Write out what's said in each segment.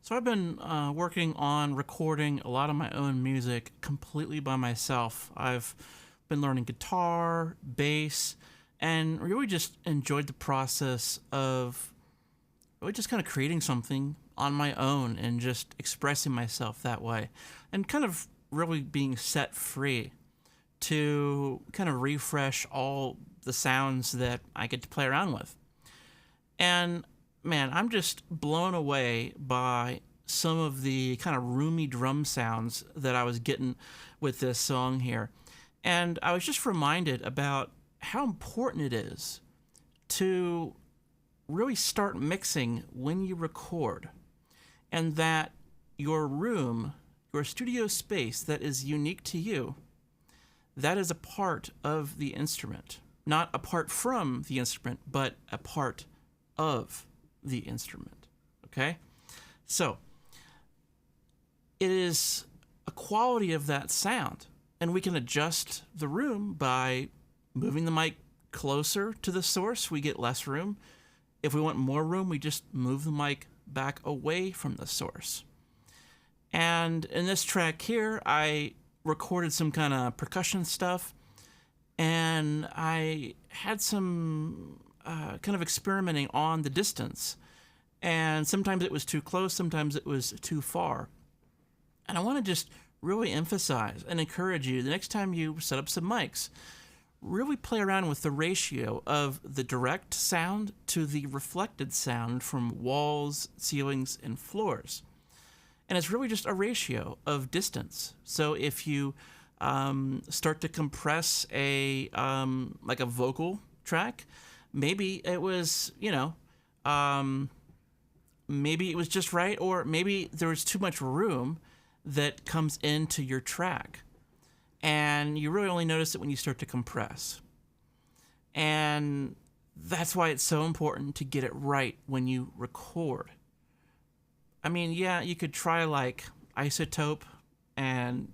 So I've been working on recording a lot of my own music completely by myself. I've been learning guitar, bass, and really just enjoyed the process of really just kind of creating something on my own and just expressing myself that way and kind of really being set free to kind of refresh all the sounds that I get to play around with. And man, I'm just blown away by some of the kind of roomy drum sounds that I was getting with this song here. And I was just reminded about how important it is to really start mixing when you record, and that your room, your studio space that is unique to you, that is a part of the instrument. Not apart from the instrument, but a part of the instrument. Okay? So, it is a quality of that sound, and we can adjust the room by moving the mic closer to the source. We get less room. If we want more room, we just move the mic back away from the source. And in this track here, I recorded some kind of percussion stuff, and I had some kind of experimenting on the distance. And sometimes it was too close, sometimes it was too far. And I want to just really emphasize and encourage you, the next time you set up some mics, really play around with the ratio of the direct sound to the reflected sound from walls, ceilings, and floors. And it's really just a ratio of distance. So if you start to compress like a vocal track, maybe it was, maybe it was just right, or maybe there was too much room that comes into your track. And you really only notice it when you start to compress. And that's why it's so important to get it right when you record. I mean, yeah, you could try like isotope and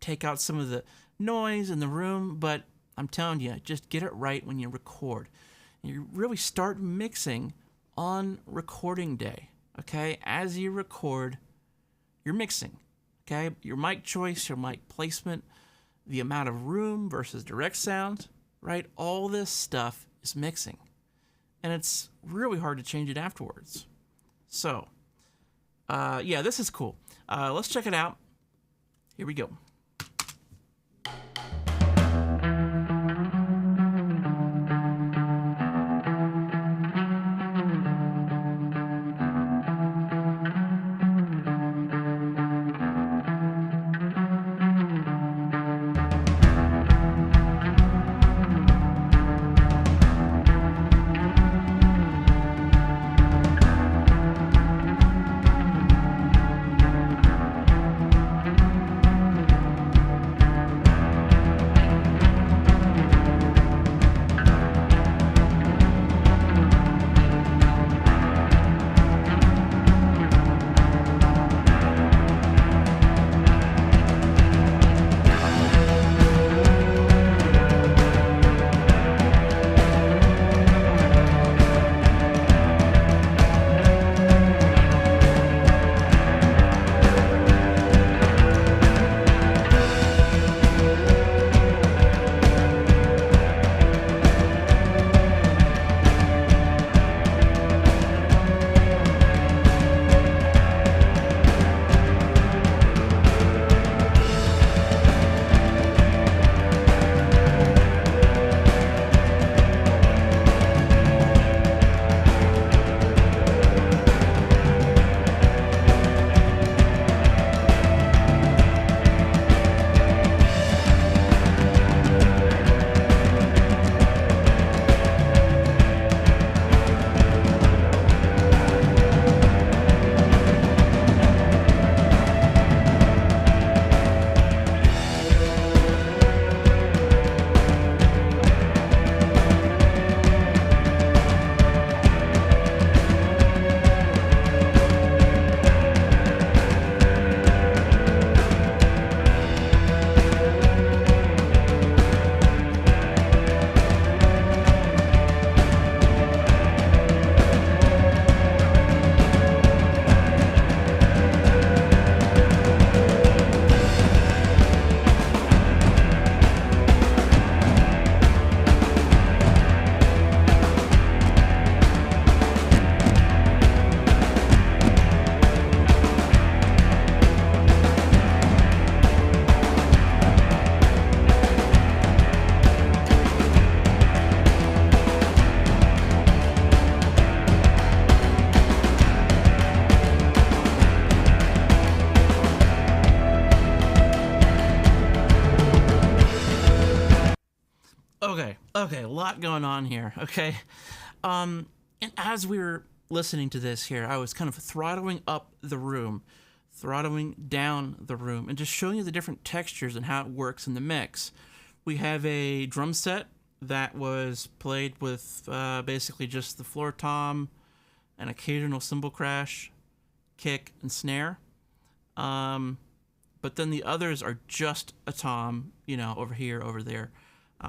take out some of the noise in the room, but I'm telling you, just get it right when you record. And you really start mixing on recording day, okay? As you record, you're mixing, okay? Your mic choice, your mic placement, the amount of room versus direct sound, right? All this stuff is mixing. And it's really hard to change it afterwards. So, yeah, this is cool. Let's check it out. Here we go. Okay, a lot going on here. Okay, and as we were listening to this here, I was kind of throttling up the room, throttling down the room, and just showing you the different textures and how it works in the mix. We have a drum set that was played with basically just the floor tom, an occasional cymbal crash, kick, and snare. But then the others are just a tom, over here, over there.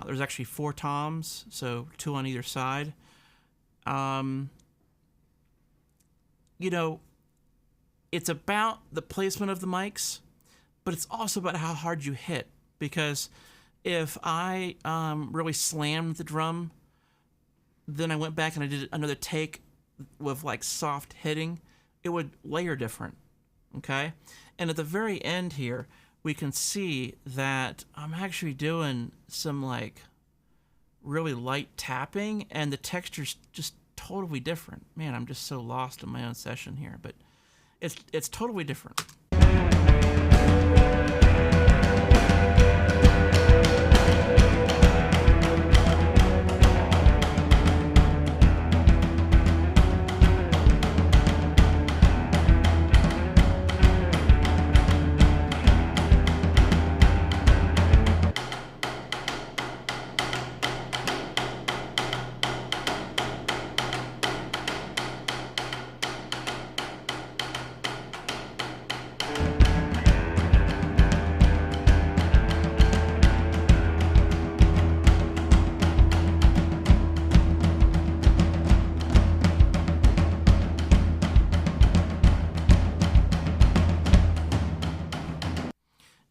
There's actually 4 toms, so 2 on either side. It's about the placement of the mics, but it's also about how hard you hit. Because if I really slammed the drum, then I went back and I did another take with like soft hitting, it would layer different. Okay? And at the very end here, we can see that I'm actually doing some like really light tapping, and the texture's just totally different. Man, I'm just so lost in my own session here, but it's totally different.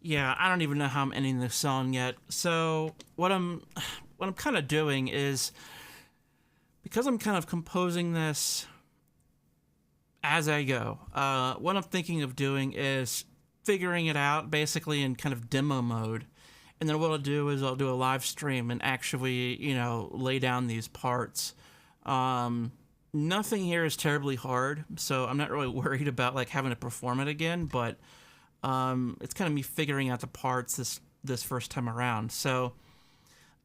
Yeah, I don't even know how I'm ending this song yet. So what I'm kind of doing is, because I'm kind of composing this as I go, what I'm thinking of doing is figuring it out basically in kind of demo mode. And then what I'll do is I'll do a live stream and actually, lay down these parts. Nothing here is terribly hard, so I'm not really worried about like having to perform it again, but it's kind of me figuring out the parts this first time around. So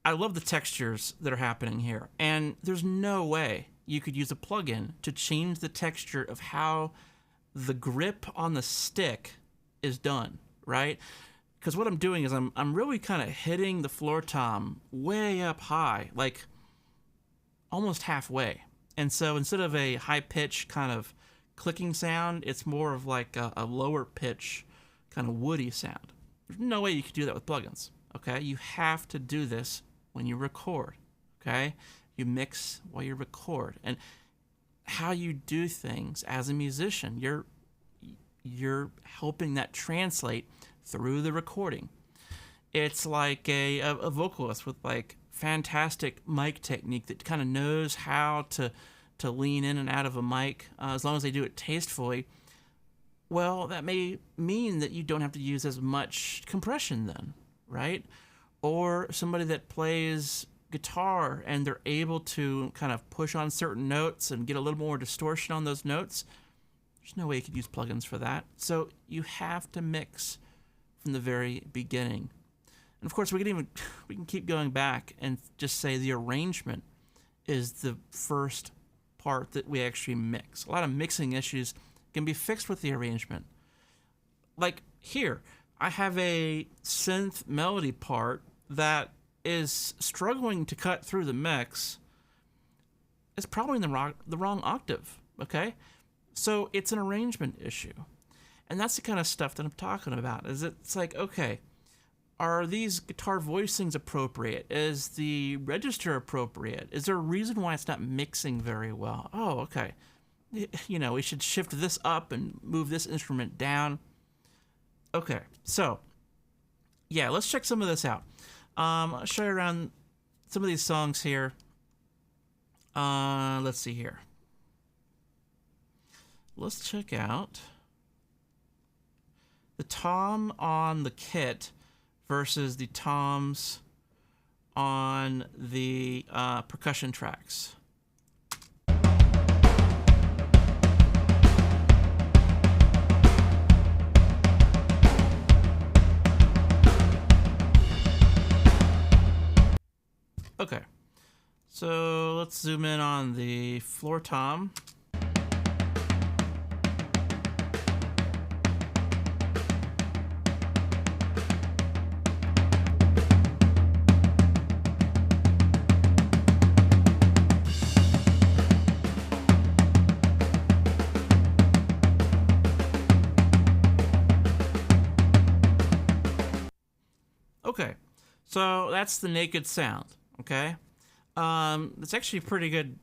I love the textures that are happening here. And there's no way you could use a plugin to change the texture of how the grip on the stick is done, right? Because what I'm doing is I'm really kind of hitting the floor tom way up high, like almost halfway. And so instead of a high pitch kind of clicking sound, it's more of like a lower pitch kind of woody sound. There's no way you could do that with plugins, okay? You have to do this when you record, okay? You mix while you record. And how you do things as a musician, you're helping that translate through the recording. It's like a vocalist with like fantastic mic technique that kind of knows how to lean in and out of a mic, as long as they do it tastefully. Well, that may mean that you don't have to use as much compression then, right? Or somebody that plays guitar and they're able to kind of push on certain notes and get a little more distortion on those notes. There's no way you could use plugins for that. So you have to mix from the very beginning. And of course, we can keep going back and just say the arrangement is the first part that we actually mix. A lot of mixing issues can be fixed with the arrangement. Like here, I have a synth melody part that is struggling to cut through the mix. It's probably in the wrong octave, okay? So it's an arrangement issue. And that's the kind of stuff that I'm talking about. It's like, okay, are these guitar voicings appropriate? Is the register appropriate? Is there a reason why it's not mixing very well? Oh, okay. We should shift this up and move this instrument down. Okay, so, yeah, let's check some of this out. I'll show you around some of these songs here. Let's see here. Let's check out the tom on the kit versus the toms on the percussion tracks. So let's zoom in on the floor tom. Okay, so that's the naked sound, okay? It's actually a pretty good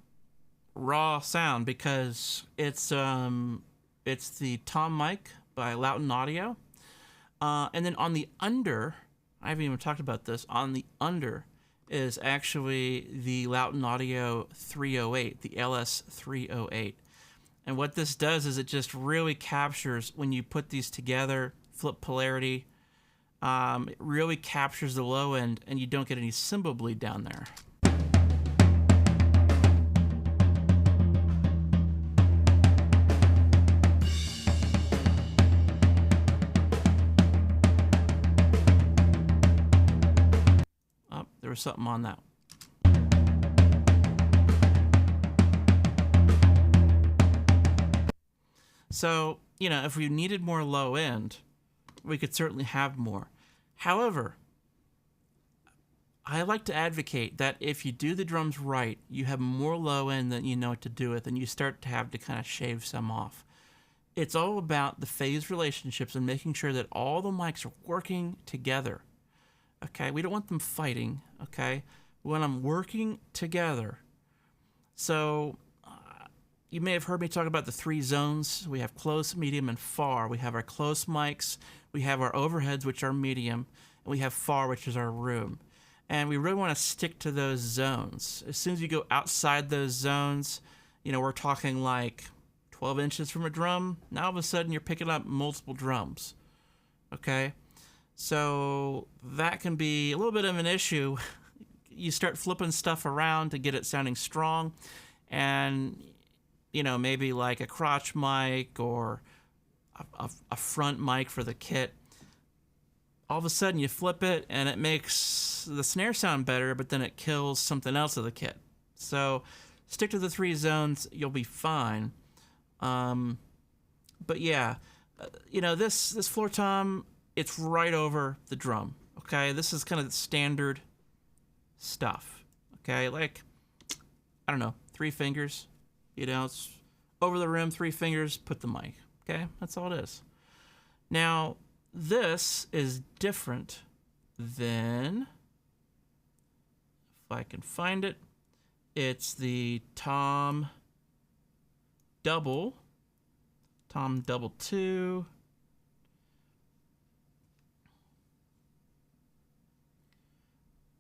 raw sound because it's the Tom mic by Loughton Audio. And then on the under, I haven't even talked about this, on the under is actually the Loughton Audio 308, the LS 308. And what this does is it just really captures, when you put these together, flip polarity, it really captures the low end and you don't get any cymbal bleed down there. Oh, there was something on that. So, you know, if we needed more low end, we could certainly have more. However, I like to advocate that if you do the drums right, you have more low end than you know what to do with, and you start to have to kind of shave some off. It's all about the phase relationships and making sure that all the mics are working together. Okay, we don't want them fighting, okay? We want them working together. So, you may have heard me talk about the 3 zones. We have close, medium, and far. We have our close mics, we have our overheads, which are medium, and we have far, which is our room. And we really want to stick to those zones. As soon as you go outside those zones, you know, we're talking like 12 inches from a drum. Now all of a sudden you're picking up multiple drums, okay? So that can be a little bit of an issue. You start flipping stuff around to get it sounding strong, and you know, maybe like a crotch mic or a front mic for the kit. All of a sudden you flip it and it makes the snare sound better, but then it kills something else of the kit. So stick to the 3 zones, you'll be fine. But yeah, you know, this floor tom, it's right over the drum, okay? This is kind of the standard stuff, okay? Like, I don't know, 3 fingers. You know, it's over the rim, 3 fingers, put the mic. Okay, that's all it is. Now, this is different than, if I can find it, it's the Tom Double 2.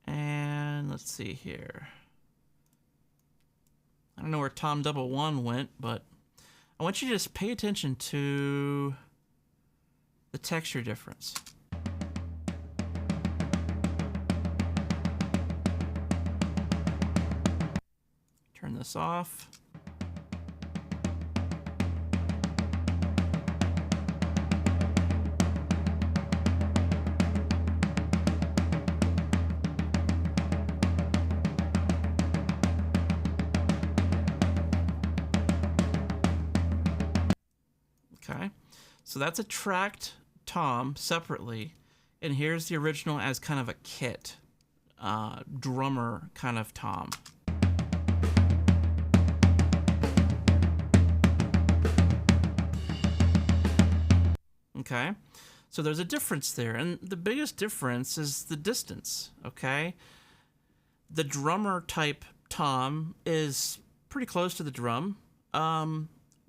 And let's see here. I don't know where Tom Double 1 went, but I want you to just pay attention to the texture difference. Turn this off. Okay, so that's a tracked tom separately, and here's the original as kind of a kit, drummer kind of tom. Okay, so there's a difference there, and the biggest difference is the distance, okay? The drummer type tom is pretty close to the drum,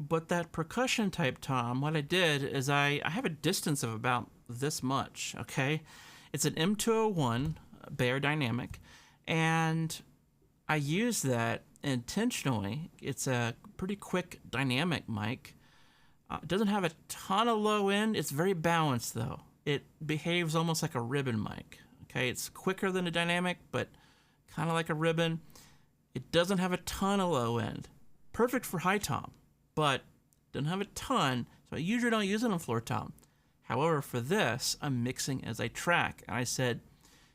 but that percussion type tom, what I did is I have a distance of about this much, okay? It's an M201 Bayer Dynamic, and I use that intentionally. It's a pretty quick dynamic mic. It doesn't have a ton of low end. It's very balanced, though. It behaves almost like a ribbon mic, okay? It's quicker than a dynamic, but kind of like a ribbon. It doesn't have a ton of low end. Perfect for high tom, but doesn't have a ton, so I usually don't use it on floor tom. However, for this, I'm mixing as I track, and I said,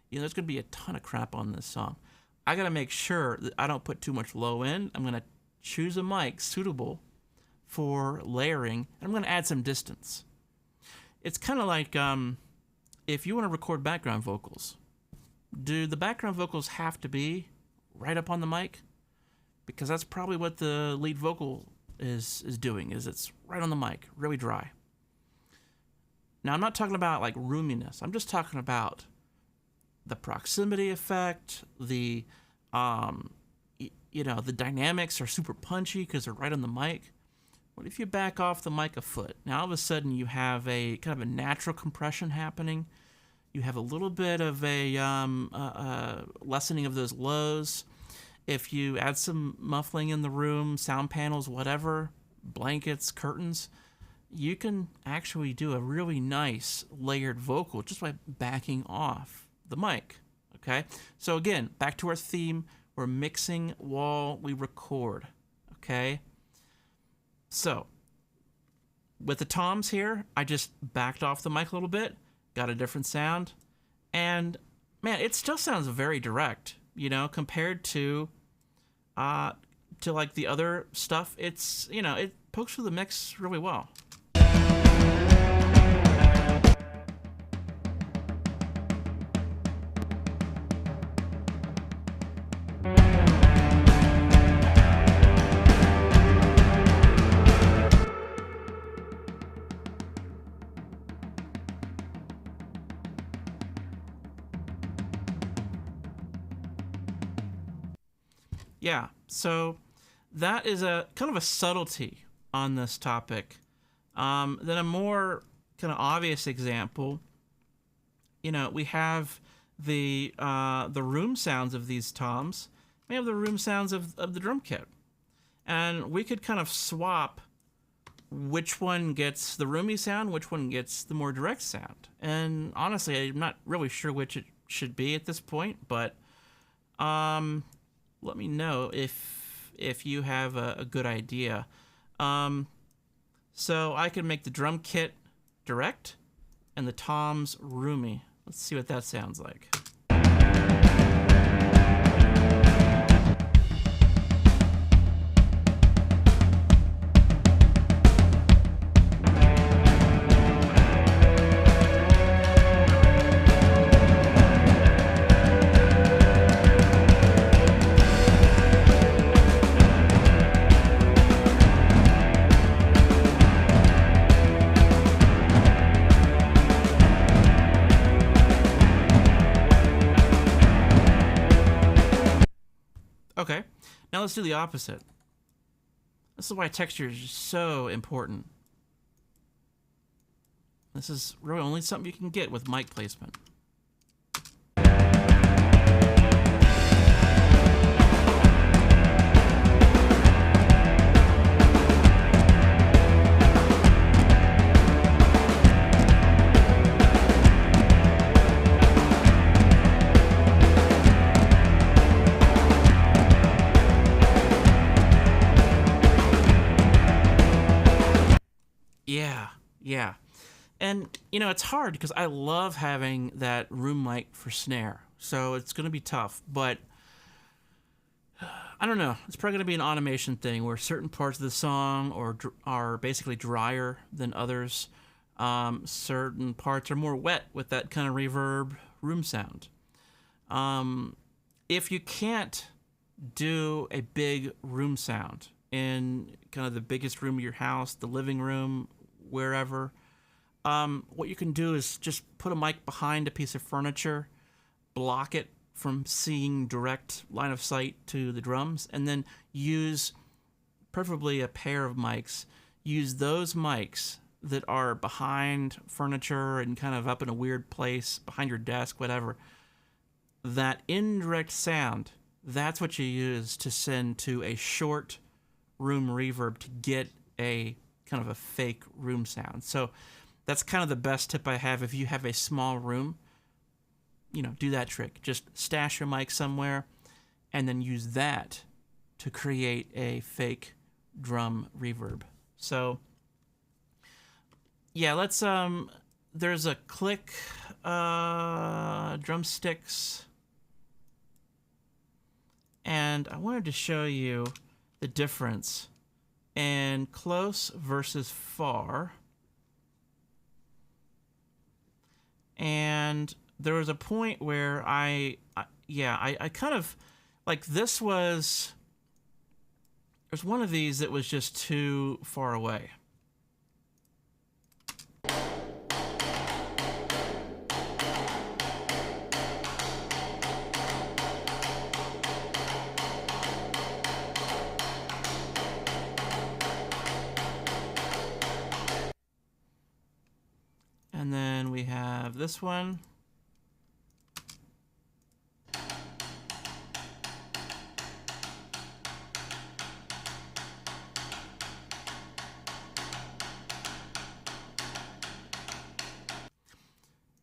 you know, there's going to be a ton of crap on this song. I got to make sure that I don't put too much low end. I'm going to choose a mic suitable for layering, and I'm going to add some distance. It's kind of like if you want to record background vocals, do the background vocals have to be right up on the mic? Because that's probably what the lead vocal is doing, is it's right on the mic, really dry. Now, I'm not talking about like roominess. I'm just talking about the proximity effect, the the dynamics are super punchy because they're right on the mic. What if you back off the mic a foot? Now all of a sudden you have a kind of a natural compression happening. You have a little bit of a lessening of those lows. If you add some muffling in the room, sound panels, whatever, blankets, curtains, you can actually do a really nice layered vocal just by backing off the mic. Okay? So again, back to our theme, we're mixing while we record. Okay? So, with the toms here, I just backed off the mic a little bit, got a different sound, and man, it still sounds very direct, compared to like the other stuff. It's, it pokes through the mix really well. Yeah, so that is a kind of a subtlety on this topic. Then a more kind of obvious example, we have the room sounds of these toms. We have the room sounds of the drum kit. And we could kind of swap which one gets the roomy sound, which one gets the more direct sound. And honestly, I'm not really sure which it should be at this point, but let me know if you have a good idea. So I can make the drum kit direct and the toms roomy. Let's see what that sounds like. Okay, now let's do the opposite. This is why texture is so important. This is really only something you can get with mic placement. Yeah. And, it's hard because I love having that room mic for snare. So it's going to be tough. But I don't know. It's probably going to be an automation thing where certain parts of the song are basically drier than others. Certain parts are more wet with that kind of reverb room sound. If you can't do a big room sound in kind of the biggest room of your house, the living room, wherever, what you can do is just put a mic behind a piece of furniture, block it from seeing direct line of sight to the drums, and then use preferably a pair of mics. Use those mics that are behind furniture and kind of up in a weird place, behind your desk, whatever. That indirect sound, that's what you use to send to a short room reverb to get a kind of a fake room sound. So that's kind of the best tip I have. If you have a small room, do that trick. Just stash your mic somewhere and then use that to create a fake drum reverb. So yeah, let's there's a click drumsticks And I wanted to show you the difference in close versus far. And there was a point where I kind of, like, this was, there's one of these that was just too far away. And then we have this one.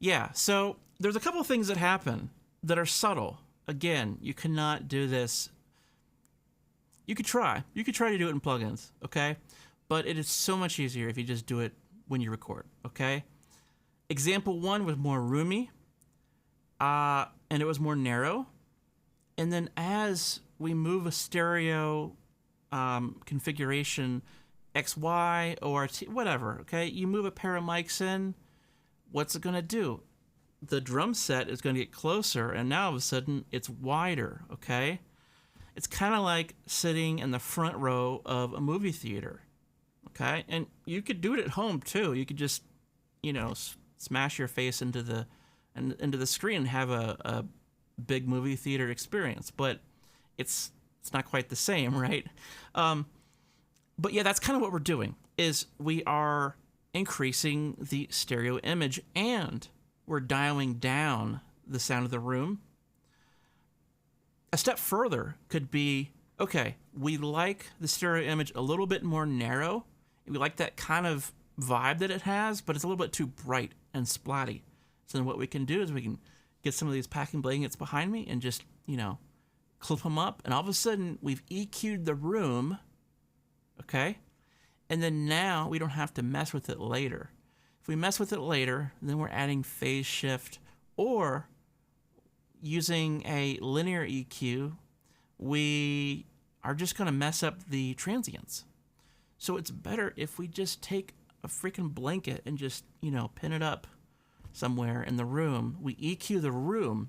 Yeah, so there's a couple of things that happen that are subtle. Again, you cannot do this. You could try. You could try to do it in plugins, okay? But it is so much easier if you just do it when you record, okay? Example one was more roomy, and it was more narrow. And then as we move a stereo configuration, XY, ORT, whatever, okay? You move a pair of mics in, what's it going to do? The drum set is going to get closer, and now all of a sudden it's wider, okay? It's kind of like sitting in the front row of a movie theater, okay? And you could do it at home too. You could just, you know, smash your face into the screen and have a big movie theater experience, but it's not quite the same, right? But yeah, that's kind of what we're doing, is we are increasing the stereo image and we're dialing down the sound of the room. A step further could be, okay, we like the stereo image a little bit more narrow. We like that kind of vibe that it has, but it's a little bit too bright and splatty. So then what we can do is we can get some of these packing blankets behind me and just, you know, clip them up, and all of a sudden we've EQ'd the room, okay? And then now we don't have to mess with it later. If we mess with it later, then we're adding phase shift, or using a linear EQ, we are just going to mess up the transients. So it's better if we just take a freaking blanket and just, you know, pin it up somewhere in the room. We EQ the room,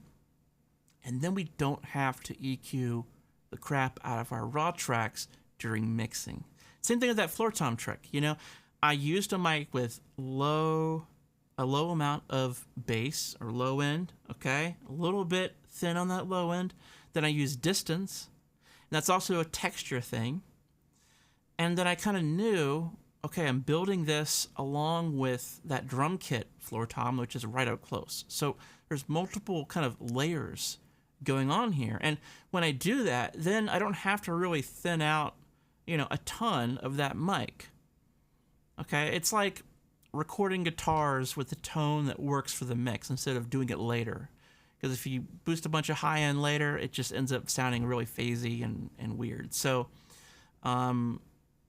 and then we don't have to EQ the crap out of our raw tracks during mixing. Same thing with that floor tom trick. You know, I used a mic with a low amount of bass or low end, okay? A little bit thin on that low end. Then I used distance. And that's also a texture thing. And then I kind of knew, okay, I'm building this along with that drum kit floor tom, which is right up close. So there's multiple kind of layers going on here. And when I do that, then I don't have to really thin out, you know, a ton of that mic. Okay, it's like recording guitars with the tone that works for the mix instead of doing it later. Because if you boost a bunch of high end later, it just ends up sounding really phasey and weird. So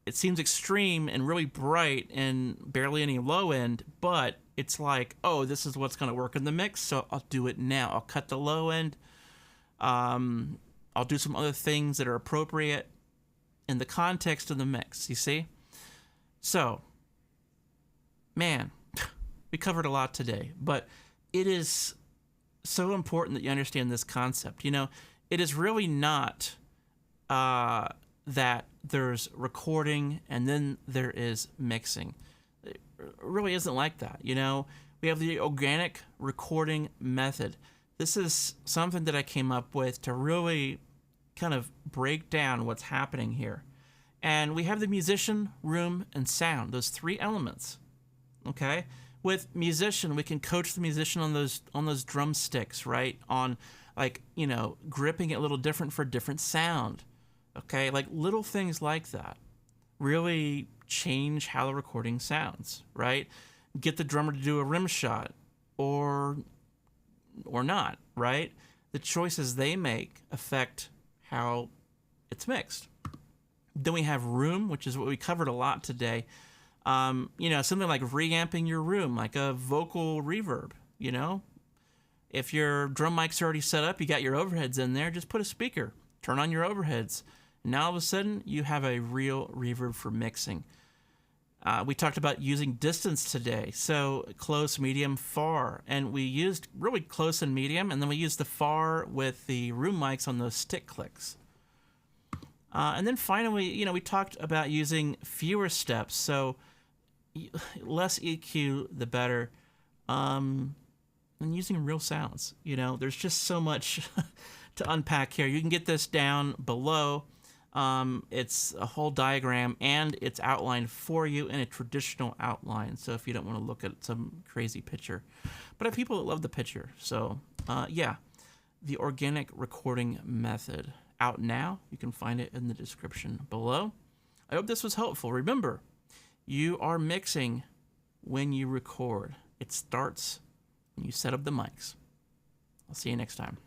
it seems extreme and really bright and barely any low end, but it's like, oh, this is what's going to work in the mix, so I'll do it now. I'll cut the low end. I'll do some other things that are appropriate in the context of the mix, you see? So, man, we covered a lot today, but it is so important that you understand this concept. You know, it is really not that there's recording and then there is mixing. It really isn't like that, you know? We have the organic recording method. This is something that I came up with to really kind of break down what's happening here. And we have the musician, room, and sound, those three elements, okay? With musician, we can coach the musician on those drumsticks, right? On, like, you know, gripping it a little different for different sound, okay? Like little things like that really change how the recording sounds, right? Get the drummer to do a rim shot or not, right? The choices they make affect how it's mixed. Then we have room, which is what we covered a lot today. You know, something like reamping your room, like a vocal reverb, you know? If your drum mic's already set up, you got your overheads in there, just put a speaker turn on your overheads. Now all of a sudden, you have a real reverb for mixing. We talked about using distance today, so close, medium, far, and we used really close and medium, and then we used the far with the room mics on those stick clicks. And then finally, we talked about using fewer steps, so less EQ, the better, and using real sounds. There's just so much to unpack here. You can get this down below. It's a whole diagram, and it's outlined for you in a traditional outline, so if you don't want to look at some crazy picture. But I have people that love the picture, so yeah, the organic recording method. Out now. You can find it in the description below. I hope this was helpful. Remember, you are mixing when you record. It starts when you set up the mics. I'll see you next time.